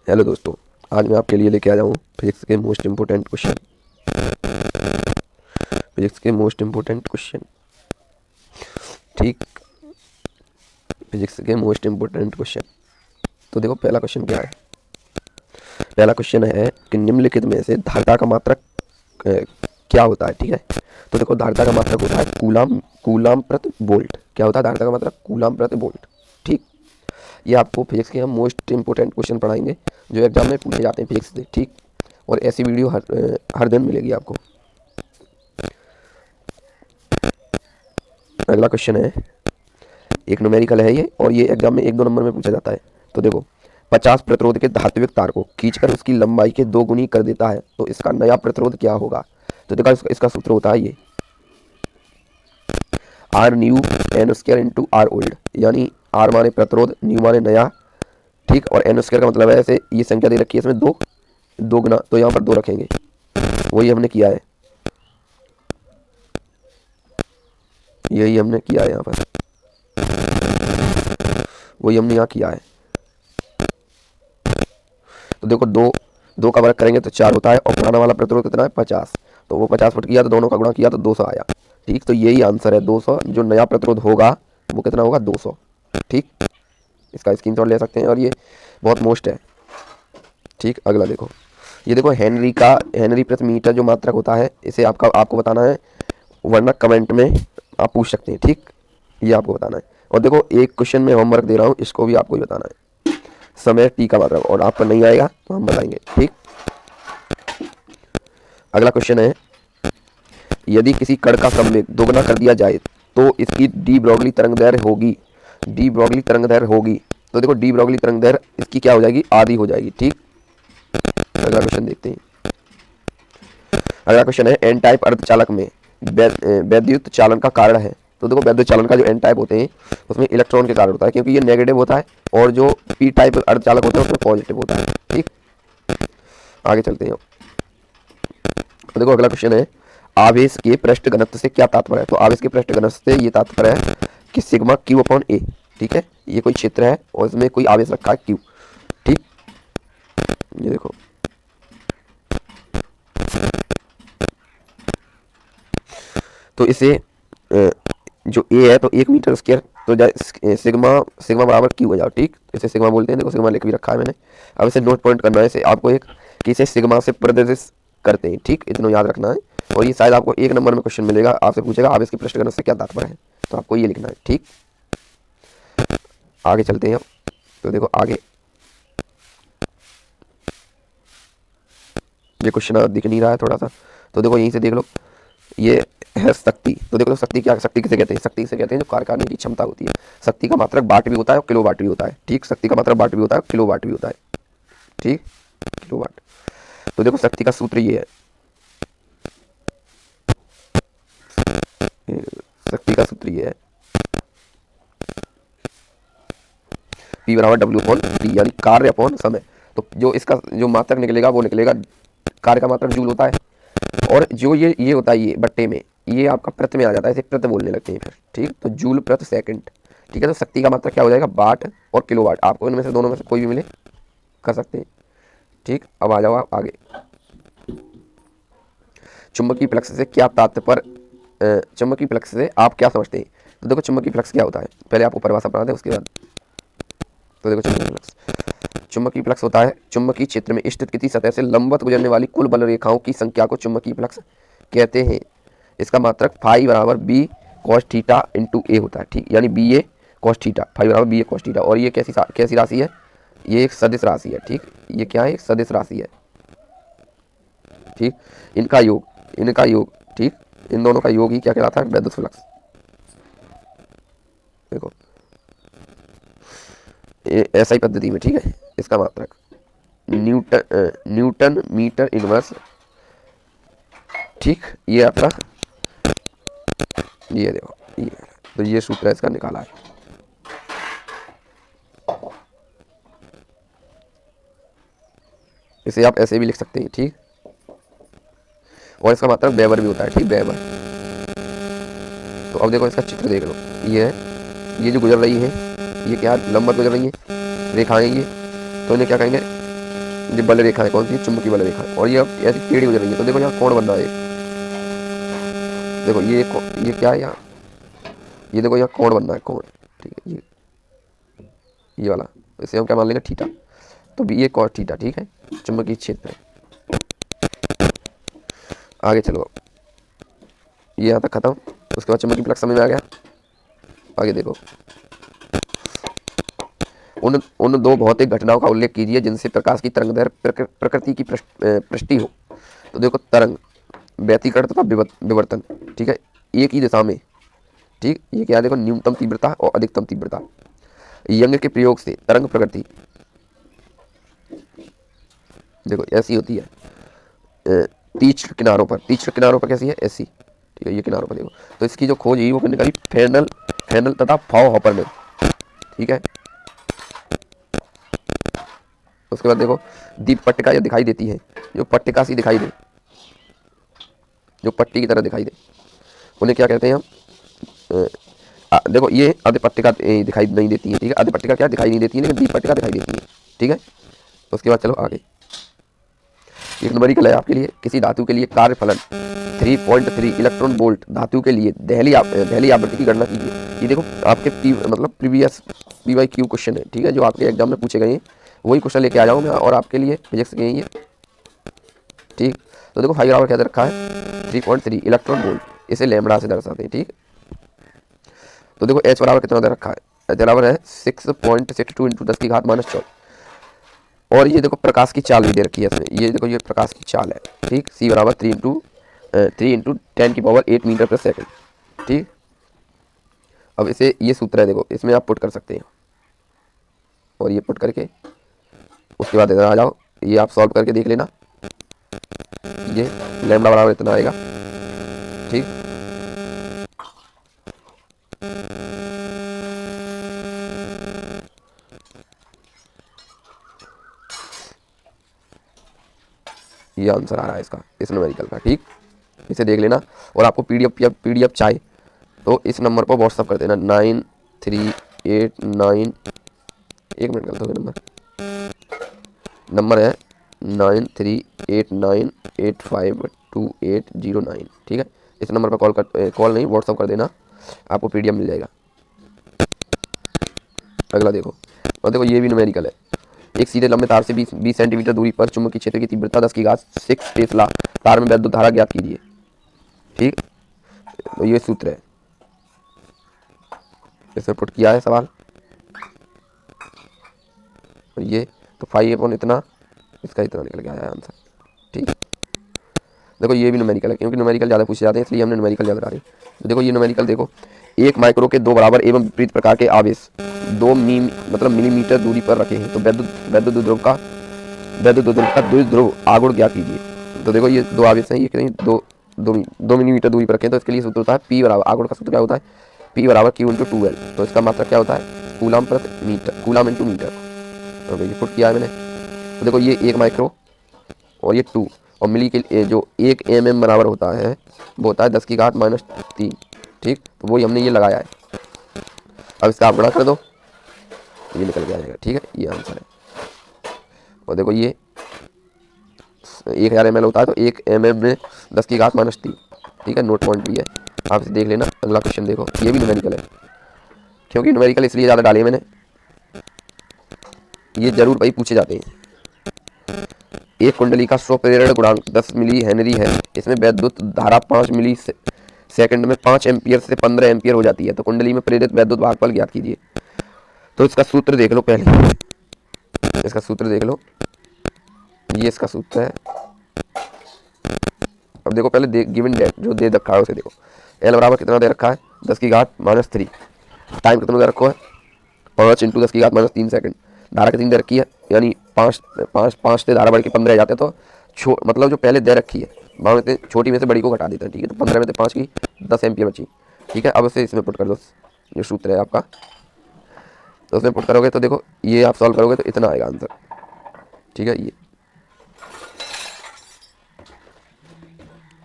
Hello दोस्तों, आज मैं आपके लिए लेके आया हूँ फिजिक्स के मोस्ट इम्पोर्टेंट क्वेश्चन। फिजिक्स के मोस्ट इम्पोर्टेंट क्वेश्चन। ठीक, फिजिक्स के मोस्ट इम्पोर्टेंट क्वेश्चन। तो देखो पहला क्वेश्चन क्या है। पहला क्वेश्चन है कि निम्नलिखित में से धारिता का मात्रक क्या होता है। ठीक है, तो देखो धारिता का मात्रक होता है कूलाम कूलाम प्रति वोल्ट। क्या होता है धारिता का मात्रक? कूलाम प्रति वोल्ट। ठीक, ये आपको फिजिक्स के हम मोस्ट इंपोर्टेंट क्वेश्चन पढ़ाएंगे जो एग्जाम में पूछे जाते हैं फिजिक्स से। ठीक, और ऐसी वीडियो हर दिन मिलेगी आपको। अगला क्वेश्चन है, एक न्यूमेरिकल है ये, और ये एग्जाम में 1-2 नंबर में पूछा जाता है। तो देखो 50 प्रतिरोध के धात्विक तार को खींचकर उसकी लंबाई के 2 गुनी कर देता है तो इसका नया प्रतिरोध क्या होगा। तो देखो इसका सूत्र होता है ये R new n square into R old, यानी आर माने प्रतिरोध, न्यू माने नया। ठीक, और एन स्क्वायर का मतलब है ऐसे ये संख्या दे रखी है इसमें दो गुना, तो यहाँ पर 2 रखेंगे। वही हमने किया है, यही हमने किया है यहाँ पर, वही हमने यहाँ किया है। तो देखो दो दो का वर्ग करेंगे तो 4 होता है, और पुराना वाला प्रतिरोध कितना है 50, तो वो 50 फुट किया तो दोनों का गुणा किया तो 200 आया। ठीक, तो यही आंसर है 200। जो नया प्रतिरोध होगा वो कितना होगा? 200। ठीक, इसका स्क्रीनशॉट ले सकते हैं और ये बहुत मोस्ट है। ठीक, अगला देखो, ये देखो हेनरी प्रति मीटर जो मात्रक होता है इसे आपको बताना है, वरना कमेंट में आप पूछ सकते हैं। ठीक, ये आपको बताना है। और देखो एक क्वेश्चन में होमवर्क दे रहा हूँ, इसको भी आपको ही बताना है, समय टी का मात्रक, और आपको नहीं आएगा तो हम बताएंगे। ठीक, अगला क्वेश्चन है, यदि किसी कण का संवेग दोगुना कर दिया जाए तो इसकी डी ब्रॉगली तरंग दैर्घ्य होगी। डी ब्रॉगली तरंग दैर्घ्य होगी, तो देखो डी ब्रॉगली तरंग दैर्घ्य इसकी क्या हो जाएगी? आधी हो जाएगी। ठीक, अगला क्वेश्चन देखते हैं। अगला क्वेश्चन है, एन टाइप अर्धचालक में वैद्युत चालन का कारण है। तो देखो वैद्युत चालन का जो एन टाइप होते हैं उसमें इलेक्ट्रॉन के कारण होता है, क्योंकि ये नेगेटिव होता है, और जो पी टाइप अर्धचालक होते हैं उसमें पॉजिटिव होता है। ठीक, आगे चलते हैं। तो देखो अगला क्वेश्चन है, आवेश के पृष्ठ घनत्व से क्या तात्पर्य है। तो आवेश के पृष्ठ घनत्व से ये तात्पर्य है कि सिग्मा क्यू अपॉन ए। ठीक है, ये कोई क्षेत्र है और इसमें कोई आवेश रखा है क्यू। ठीक, ये देखो तो इसे जो ए है तो 1 मीटर स्क्वायर, तो सिग्मा बराबर क्यू हो जाओ। ठीक, इसे सिग्मा बोलते हैं, देखो सिग्मा लिख भी रखा है मैंने। अब इसे नोट पॉइंट करना है इसे आपको एक, कि इसे सिग्मा से प्रदर्शित करते हैं। ठीक, इतना याद रखना है, और ये शायद आपको 1 नंबर में क्वेश्चन मिलेगा, आपसे पूछेगा आवेश की पृष्ठ घनत्व से क्या तात्पर्य है, तो आपको ये लिखना है। ठीक, आगे चलते हैं अब। तो देखो आगे ये क्वेश्चन दिख नहीं रहा है थोड़ा सा, तो देखो यहीं से देख लो, ये है शक्ति। तो देखो शक्ति क्या, शक्ति किसे कहते हैं? शक्ति किसे कहते हैं जो कार्य करने की क्षमता होती है। शक्ति का मात्रक वाट भी होता है और किलो वाट भी होता है। ठीक, शक्ति का मात्रक वाट भी होता है, किलो वाट भी होता है। ठीक, किलो वाट। तो देखो शक्ति का सूत्र ये है, शक्ति का सूत्र ये है P बराबर W अपॉन टी, यानी कार्य अपॉन समय। तो जो इसका जो मात्रक निकलेगा वो निकलेगा, कार्य का मात्रक जूल होता है, और जो ये होता है ये बट्टे में, ये आपका प्रति में आ जाता है, इसे प्रति बोलने लगते हैं फिर। ठीक, तो जूल प्रति सेकंड। ठीक है, तो शक्ति का मात्रक क्या हो जाएगा? वाट और किलो वाट। आपको इनमें से दोनों में से कोई भी मिले कर सकते हैं। ठीक, अब आ जाओ आप आगे। चुंबकीय फ्लक्स से क्या तात्पर्य, चुंबकीय फ्लक्स से आप क्या समझते हैं। तो देखो चुंबकीय फ्लक्स क्या होता है, पहले आपको परिभाषा पढ़ा दें उसके बाद। तो देखो चुंबकीय फ्लक्स होता है चुंबकीय क्षेत्र में स्थित किसी सतह से लंबवत गुजरने वाली कुल बल रेखाओं की संख्या को चुंबकीय फ्लक्स कहते हैं। इसका मात्रक फाई बराबर बी कॉस थीटा इंटू ए होता है। ठीक, यानी बी ए कॉस थीटा, फाई बराबर बी ए कॉस थीटा। और ये कैसी राशि है? ये एक सदिश राशि है। ठीक, ये क्या है? एक सदिश राशि है। ठीक, इनका योग। ठीक, इन दोनों का योग ही क्या कहलाता है? वैद्युत फ्लक्स। देखो ऐसा ही पद्धति में। ठीक है, इसका मात्रक न्यूटन मीटर इनवर्स। ठीक, ये आपका ये देखो ये, तो ये सूत्र इसका निकाला है। इसे आप ऐसे भी लिख सकते हैं। ठीक, और इसका मात्रक वेबर भी होता है। ठीक, वेबर। तो अब देखो इसका चित्र देख लो, ये है, ये जो गुजर रही है ये क्या लंबवत गुजर रही है रेखाएं ये, तो इन्हें क्या कहेंगे? ये बल रेखा है, कौन सी? चुंबकीय बल रेखा है, और ये अब ऐसी टेढ़ी गुजर रही है। तो देखो यहाँ कोण बन रहा है एक। देखो ये क्या है यहाँ, ये देखो यहाँ कोण बन रहा है, कोण। ठीक है, ये वाला, इसे हम क्या मान लेंगे? थीटा। तो भी ये कॉस थीटा, ठीक है, चुंबकीय क्षेत्र है। आगे चलो, ये यहाँ तक खत्म। उसके बाद चुंबकीय फ्लक्स समझ में आ गया। आगे देखो, उन दो भौतिक घटनाओं का उल्लेख कीजिए जिनसे प्रकाश की तरंगदैर्घ्य प्रकृति की पृष्टि हो। तो देखो, तरंग, व्यतिकरण तथा विवर्तन, ठीक है, एक ही दिशा में। ठीक, ये क्या है? देखो, न्यूनतम तीव्रता और अधिकतम तीव्रता। यंग के प्रयोग से तरंग प्रकृति देखो ऐसी होती है, तीक्ष्ण किनारों पर कैसी है? ऐसी। ठीक है, ये किनारों पर देखो। तो इसकी जो खोज हुई वो किसने करी? फेर्नल तथा फ्राउनहोफर ने। ठीक है, उसके बाद देखो, दीप पट्टिका ये दिखाई देती है, जो पट्टिका सी दिखाई दे, जो पट्टी की तरह दिखाई दे, उन्हें क्या कहते हैं हम? देखो, ये अर्ध पट्टिका दिखाई नहीं देती है। ठीक है, अर्ध पट्टिका क्या दिखाई नहीं देती है, लेकिन दीप पट्टिका दिखाई देती है। ठीक है, उसके बाद चलो आगे, एक न्यूमेरिकल है आपके लिए। किसी धातु के लिए कार्य फलन 3.3 इलेक्ट्रॉन वोल्ट धातु के लिए दहली आवृत्ति की गणना कीजिए। ये देखो आपके प्रीवियस PYQ क्वेश्चन है। ठीक है, जो आपके एग्जाम में पूछे गए हैं वही क्वेश्चन लेके आ जाऊँ मैं, और आपके लिए फिजिक्स के हैं ये। ठीक, तो देखो फाइव बराबर क्या दे रखा है? 3.3 इलेक्ट्रॉन वोल्ट, इसे लैम्बडा से दर्शाते हैं। ठीक, तो देखो H बराबर कितना दे रखा है? H बराबर है 6.62 × 10⁻⁴। और ये देखो प्रकाश की चाल भी दे रखी है इसमें। ये देखो, ये प्रकाश की चाल है। ठीक, C बराबर 3 × 10⁸ मीटर पर सेकंड। ठीक, अब इसे, ये सूत्र है देखो, इसमें आप पुट कर सकते हैं, और ये पुट करके उसके बाद इधर आ जाओ, ये आप सॉल्व करके देख लेना। ये लैम्बडा बराबर इतना आएगा। ठीक, ये आंसर आ रहा है इसका, इस न्यूमेरिकल का। ठीक, इसे देख लेना, और आपको पीडीएफ चाहिए तो इस नंबर पर व्हाट्सअप कर देना 9389। एक मिनट कर दो, नंबर है 9389852809। ठीक है, इस नंबर पर कॉल नहीं, व्हाट्सअप कर देना, आपको पीडीएफ मिल जाएगा। अगला देखो, और देखो ये भी न्यूमेरिकल है। एक सीधे लंबे तार से 20 सेंटीमीटर दूरी पर चुंबकीय क्षेत्र की तीव्रता 10⁻6 टेस्ला, तार में वैद्युत धारा ज्ञात कीजिए। ठीक, तो ये सूत्र है, इसमें पुट किया है सवाल। और ये तो 5 इतना, इसका इतना निकल के आया आंसर। ठीक, देखो ये भी न्यूमेरिकल है, क्योंकि न्यूमेरिकल ज़्यादा पूछे जाते हैं इसलिए हमने न्यूमेरिकल याद करा रही। तो देखो ये न्यूमेरिकल देखो, एक माइक्रो के दो बराबर एवं विपरीत प्रकार के आवेश 2 मिलीमीटर दूरी पर रखे हैं। तो वैद्युत ध्रुव का द्विध्रुव आघूर्ण ज्ञात कीजिए। तो देखो ये दो आवेश हैं, ये कहीं 2 मिलीमीटर दूरी पर रखे हैं। तो इसके लिए सूत्र होता है P बराबर, आघूर्ण का सूत्र क्या होता है? P बराबर Q × 2L। तो इसका मात्रक क्या होता है? कूलम प्रति मीटर, कूलम × मीटर। तो ये पुट किया है मैंने। तो देखो ये 1 माइक्रो और ये 2, और मिली के जो 1 mm बराबर होता है वो होता है 10⁻³ ठीक, तो वही हमने ये लगाया है। अब इसका आप गुणा कर दो, ये निकल के आ जाएगा। ठीक है, ये आंसर है। और देखो ये 1000 ml होता है, तो 1 mm में 10⁻³ ठीक है, नोट पॉइंट भी है, आप इसे देख लेना। अगला क्वेश्चन देखो, ये भी न्यूमेरिकल है, क्योंकि न्यूमेरिकल इसलिए ज़्यादा डाले मैंने, ये जरूर भाई पूछे जाते हैं। एक कुंडली का स्वप्रेरण गुणांक 10 मिली हेनरी है। इसमें वैद्युत धारा 5 मिली सेकंड में 5 एम्पियर से 15 एम्पियर हो जाती है। तो कुंडली में प्रेरित वैद्युत भागफल ज्ञात कीजिए। तो इसका सूत्र देख लो पहले, इसका सूत्र देख लो, ये इसका सूत्र है। अब देखो पहले गिवन डेट जो दे रखा है उसे देखो। एल बराबर कितना दे रखा है? 10⁻³ टाइम कितना दे रखा है? 5 × 10⁻³ सेकंड। धारा कितनी दे रखी है? यानी 5 से धारा बढ़ के 15 जाते हैं। तो मतलब जो पहले दे रखी है वहाँ में छोटी में से बड़ी को घटा देते हैं। ठीक है, तो 15 में से 5 की 10 एम्पियर बची। ठीक है, अब उसे इसमें पुट कर दो, जो सूत्र है आपका, तो उसमें पुट करोगे तो देखो ये आप सॉल्व करोगे तो इतना आएगा आंसर। ठीक है,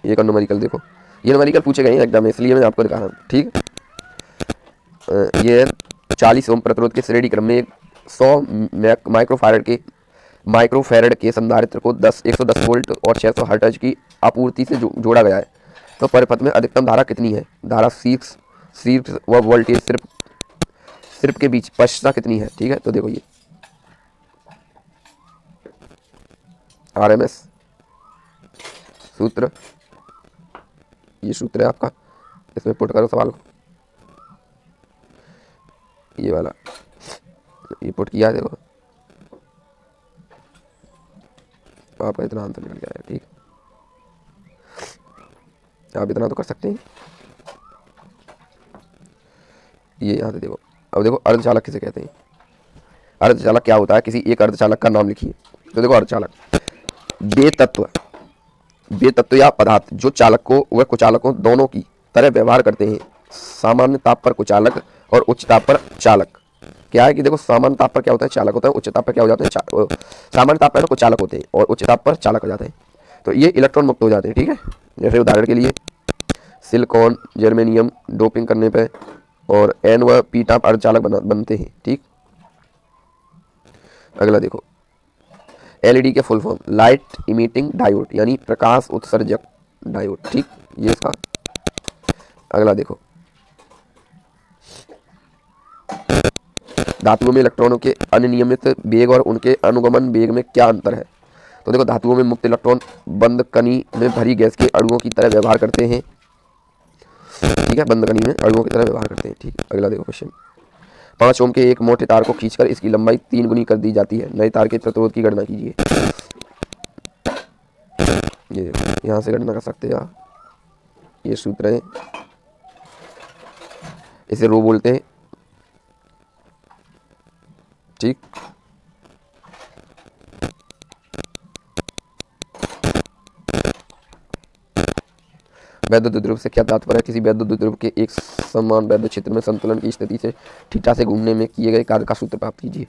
ये का न्यूमेरिकल देखो, ये न्यूमेरिकल पूछे गए हैं एग्जाम में, इसलिए मैं आपको दिखा रहा हूँ। ठीक, ये 40 ओम प्रतिरोध के श्रेणी क्रम में 100 माइक्रोफारेड के माइक्रोफैरड के संधारित्र को 110 वोल्ट और 600 हर्ट्ज की आपूर्ति से जोड़ा गया है। तो परिपथ में अधिकतम धारा कितनी है? धारा शीर्ष व वोल्टेज सिर्फ के बीच पश्चता कितनी है? ठीक है, तो देखो ये RMS सूत्र, ये सूत्र है आपका, इसमें पुट करो सवाल को, ये वाला ये पुट किया है, देखो आपका इतना आंसर निकल गया है। ठीक, आप इतना तो कर सकते हैं। ये यहाँ से देखो, अब देखो अर्धचालक किसे कहते हैं? अर्धचालक क्या होता है? किसी एक अर्धचालक का नाम लिखिए। तो देखो अर्धचालक वे तत्व या पदार्थ जो चालकों व कुचालकों दोनों की तरह व्यवहार करते हैं। सामान्य ताप पर कुचालक और उच्च ताप पर चालक। क्या है कि देखो सामान्य ताप पर क्या होता है? चालक होता है। उच्च ताप पर क्या हो जाते हैं? सामान्य ताप पर तो कुचालक होते हैं और उच्च ताप पर चालक हो जाते हैं। तो ये इलेक्ट्रॉन मुक्त हो जाते हैं। ठीक है, जैसे उदाहरण के लिए सिलिकॉन, जर्मेनियम डोपिंग करने पे और N व P टाप अर्धचालक बनते हैं। ठीक, अगला देखो LED के full form light emitting diode, यानी प्रकाश उत्सर्जक डायोड। ठीक, ये इसका। अगला देखो धातुओं में इलेक्ट्रॉनों के अनियमित वेग और उनके अनुगमन वेग में क्या अंतर है? तो देखो धातुओं में मुक्त इलेक्ट्रॉन बंद कणी में भरी गैस के अणुओं की तरह व्यवहार करते हैं। ठीक है, बंद कणी में अणुओं की तरह व्यवहार करते हैं। ठीक, अगला देखो क्वेश्चन 5 ओम के एक मोटे तार को खींचकर इसकी लंबाई 3 गुनी कर दी जाती है। नए तार के प्रतिरोध की गणना कीजिए। ये देखो यहाँ से गणना कर सकते हैं आप, ये सूत्र है, इसे रो बोलते हैं। ठीक, वैद्युत द्रव्य से क्या तात्पर्य है? किसी वैद्युत द्रव्य के एक समान वैद्युत क्षेत्र में संतुलन की स्थिति से थीटा से घूमने में किए गए कार्य का सूत्र प्राप्त कीजिए।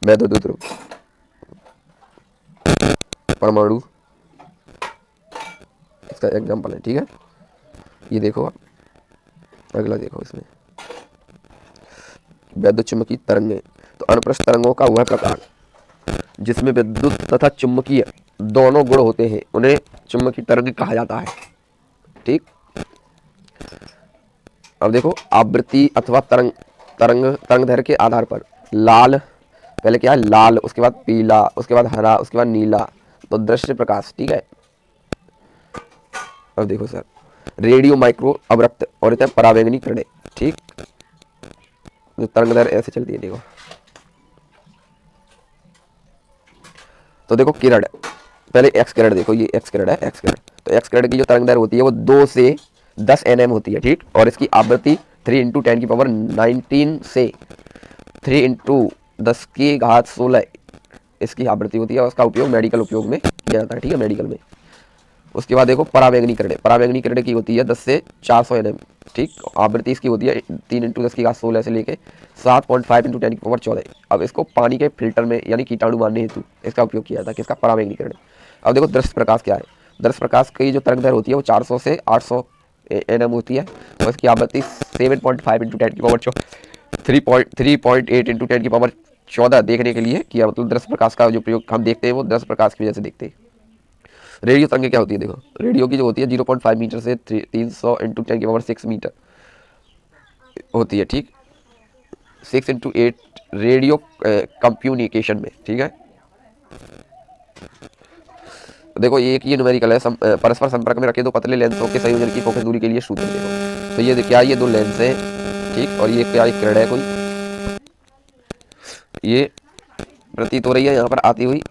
वैद्युत द्रव्य परमाणु इसका एग्जाम्पल है। ठीक है, ये देखो आप, अगला देखो इसमें वैद्युत चुंबकीय तरंगें। तो अनुप्रस्थ तरंगों का वह प्रकार जिसमें विद्युत तथा चुंबकीय दोनों गुण होते हैं उन्हें चुंबकीय तरंग कहा जाता है। ठीक, अब देखो आवृत्ति अथवा तरंग दैर्घ्य के आधार पर लाल, पहले क्या है? लाल, उसके बाद पीला, उसके बाद हरा, उसके बाद नीला, तो दृश्य प्रकाश। ठीक है, अब देखो सर रेडियो माइक्रो अवरक्त और इतना परावैंगनी किरणें। ठीक, जो तरंग दैर्घ्य ऐसे चलती है, देखो तो देखो किरण, पहले एक्स किरण देखो, ये एक्स किरण है, एक्स किरण। तो एक्स किरण की जो तरंग दैर्घ्य होती है वो 2 से 10 nm होती है। ठीक, और इसकी आवृत्ति 3 × 10⁻19 से 3 × 10⁻16 इसकी आवृत्ति होती है और उसका उपयोग मेडिकल उपयोग में किया जाता है। ठीक है, मेडिकल में। उसके बाद देखो परावैंगनी किरणें, परावैंगनी किरणें की होती है 10 से 400 nm। ठीक, आवृत्ति इसकी होती है 3 × 10⁻16 से लेके 7.5 × 10⁻14। अब इसको पानी के फिल्टर में यानी कीटाणु मारने हेतु इसका उपयोग किया जाता है। किसका? परावैंगनी किरणें। अब देखो दृश्य प्रकाश क्या है? दृश्य प्रकाश की जो तरंग दैर्घ्य होती है वो 400 से 800 nm होती है और इसकी आवृत्ति 7.5 × 10⁻3.8 × 10⁻14 देखने के लिए किया। मतलब दृश्य प्रकाश का जो प्रयोग हम देखते हैं वो दृश्य प्रकाश की वजह से देखते हैं। रेडियो तरंगें क्या होती है? देखो रेडियो की जो होती है 0.5 मीटर से 300 × 10⁻6 मीटर होती है। ठीक, 6 × 8 रेडियो कम्युनिकेशन में। ठीक है, देखो ये एक ये न्यूमेरिकल है। परस्पर संपर्क में रखे दो पतले लेंसों के संयोजन की फोकस दूरी के लिए सूत्र देखो। तो ये क्या, ये 2 लेंस है। ठीक, और ये क्या, एक किरण है कोई, ये प्रतीत हो रही है यहाँ पर आती हुई।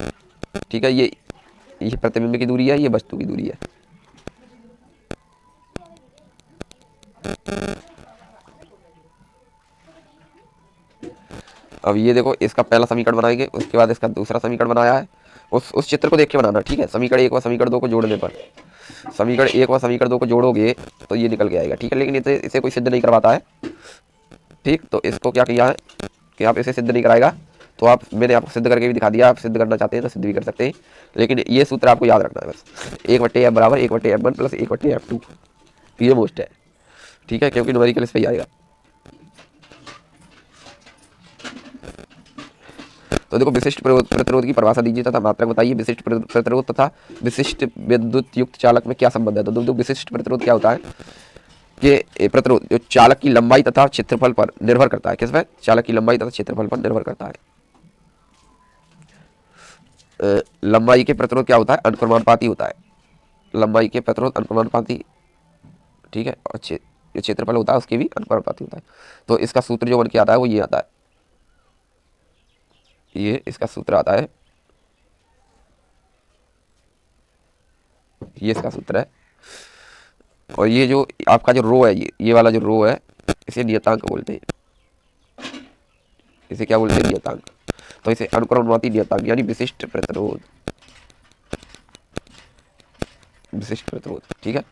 ठीक है, ये प्रतिबिंब की दूरी है, ये वस्तु की दूरी है। अब ये देखो इसका पहला समीकरण बनाएंगे, उसके बाद इसका दूसरा समीकरण बनाया है। उस चित्र को देख के बनाना। ठीक है, समीकरण 1 व समीकरण 2 को जोड़ने पर, समीकरण 1 व समीकरण 2 को जोड़ोगे तो ये निकल के आएगा। ठीक है, लेकिन इसे कोई सिद्ध नहीं करवाता है। ठीक, तो इसको क्या किया है कि आप इसे सिद्ध नहीं कराएगा तो मैंने आपको सिद्ध करके भी दिखा दिया। आप सिद्ध करना चाहते हैं तो सिद्ध भी कर सकते हैं, लेकिन ये सूत्र आपको याद रखना है बस। 1/f बराबर 1/f1 + 1/f2, ये मोस्ट है। ठीक है, क्योंकि न्यूमेरिकल इस पे ही आएगा। तो देखो विशिष्ट प्रतिरोध की परिभाषा दीजिए तथा मात्रक बताइए। विशिष्ट प्रतिरोध तथा विशिष्ट विद्युत युक्त चालक में क्या संबंध है? तो जो विशिष्ट प्रतिरोध क्या होता है कि प्रतिरोध जो चालक की लंबाई तथा क्षेत्रफल पर निर्भर करता है। किस पर? चालक की लंबाई तथा क्षेत्रफल पर निर्भर करता है। लंबाई के प्रतिरोध क्या होता है? अनुक्रमानुपाती होता है। लंबाई के प्रतिरोध अनुक्रमानुपाती, ठीक है। और जो क्षेत्रफल होता है उसके भी अनुक्रमानुपाती होता है। तो इसका सूत्र जो बन के आता है वो ये आता है, ये इसका सूत्र आता है, ये इसका सूत्र है। और ये जो आपका जो रो है, ये वाला जो रो है, इसे नियतांक बोलते हैं। इसे क्या बोलते हैं? नियतांक। तो इसे अनुक्रमानुपाती नियतांक यानी विशिष्ट प्रतिरोध, विशिष्ट प्रतिरोध, ठीक है।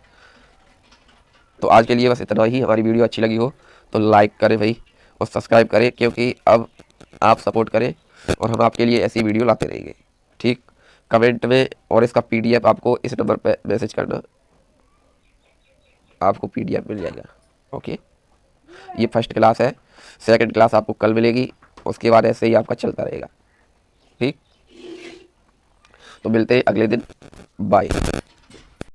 तो आज के लिए बस इतना ही। हमारी वीडियो अच्छी लगी हो तो लाइक करें भाई और सब्सक्राइब करें, क्योंकि अब आप सपोर्ट करें और हम आपके लिए ऐसी वीडियो लाते रहेंगे, ठीक। कमेंट में और इसका पीडीएफ आपको इस नंबर पे मैसेज करना, आपको पीडीएफ मिल जाएगा। ओके, ये फर्स्ट क्लास है, सेकंड क्लास आपको कल मिलेगी, उसके बाद ऐसे ही आपका चलता रहेगा, ठीक। तो मिलते हैं अगले दिन, बाय।